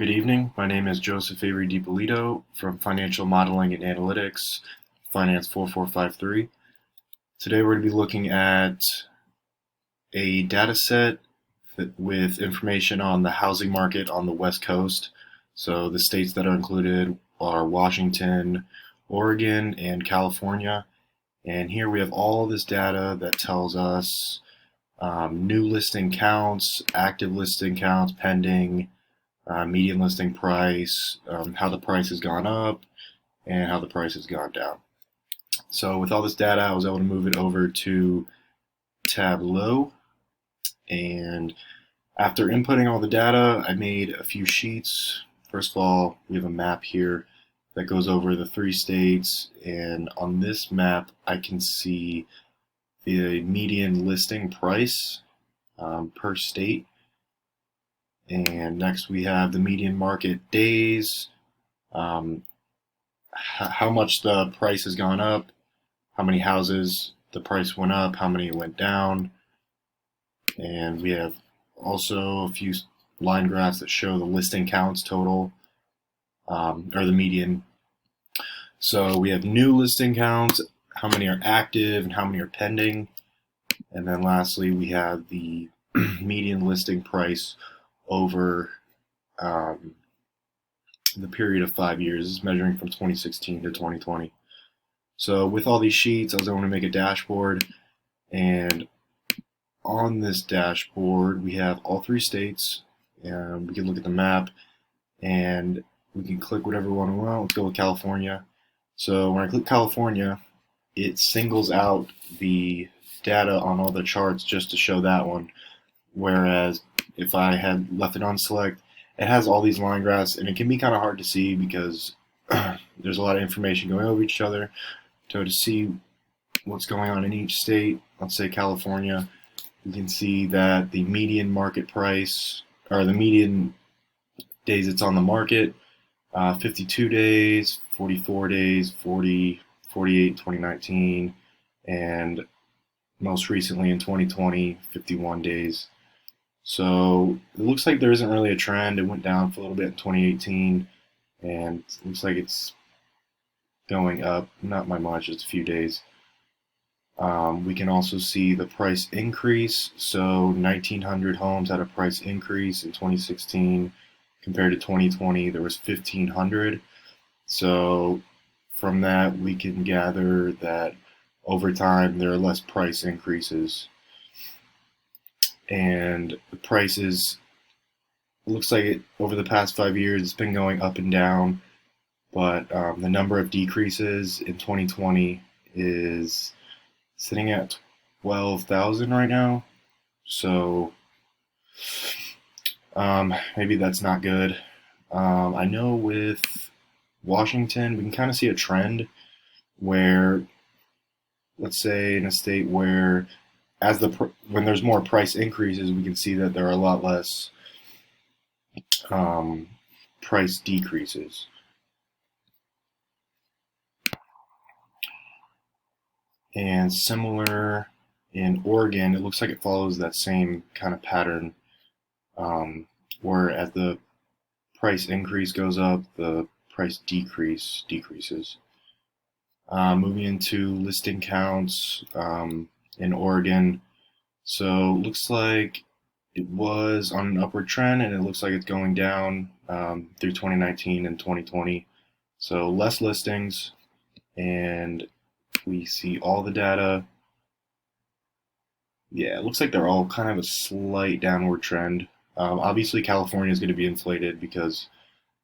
Good evening. My name is Joseph Avery-DiPolito from Financial Modeling and Analytics, Finance 4453. Today we're going to be looking at a data set with information on the housing market on the West Coast. So the states that are included are Washington, Oregon, and California. And here we have all this data that tells us new listing counts, active listing counts, pending, median listing price, how the price has gone up, and how the price has gone down. So with all this data, I was able to move it over to Tableau. And after inputting all the data, I made a few sheets. First of all, we have a map here that goes over the 3 states. And on this map, I can see the median listing price per state. And next we have the median market days, how much the price has gone up, how many houses the price went up, how many went down. And we have also a few line graphs that show the listing counts total, or the median. So we have new listing counts, how many are active and how many are pending. And then lastly, we have the median listing price over the period of 5 years, measuring from 2016 to 2020. So with all these sheets, I was able to make a dashboard, and on this dashboard we have all 3 states, and we can look at the map and we can click whatever one we want. Let's go with California. So when I click California, it singles out the data on all the charts just to show that one, whereas if I had left it on select, it has all these line graphs, and it can be kind of hard to see because there's a lot of information going over each other. So to see what's going on in each state, let's say California, you can see that the median market price, or the median days it's on the market, 52 days, 44 days, 40, 48, 2019, and most recently in 2020, 51 days. So it looks like there isn't really a trend. It went down for a little bit in 2018, and it looks like it's going up, not by much, just a few days. We can also see the price increase. So 1,900 homes had a price increase in 2016 compared to 2020. There was 1,500. So from that, we can gather that over time there are less price increases. And the prices, it looks like it over the past 5 years it's been going up and down, but the number of decreases in 2020 is sitting at 12,000 right now. So maybe that's not good. I know with Washington we can kind of see a trend where, let's say in a state where when there's more price increases, we can see that there are a lot less price decreases. And similar in Oregon, it looks like it follows that same kind of pattern, where as the price increase goes up, the price decreases. Moving into listing counts, in Oregon. So it looks like it was on an upward trend, and it looks like it's going down through 2019 and 2020. So less listings, and we see all the data. Yeah, it looks like they're all kind of a slight downward trend. Obviously California is going to be inflated because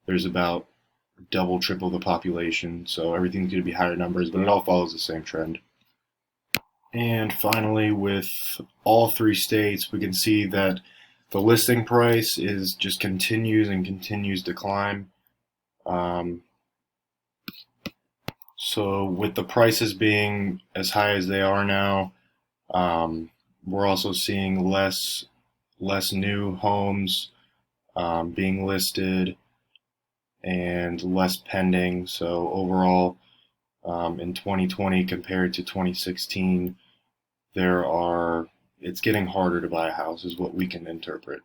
there's about double, triple the population, so everything's going to be higher numbers, but it all follows the same trend. And finally, with all 3 states, we can see that the listing price is just continues to climb. So with the prices being as high as they are now, we're also seeing less new homes being listed and less pending. So overall, in 2020 compared to 2016, it's getting harder to buy a house is what we can interpret.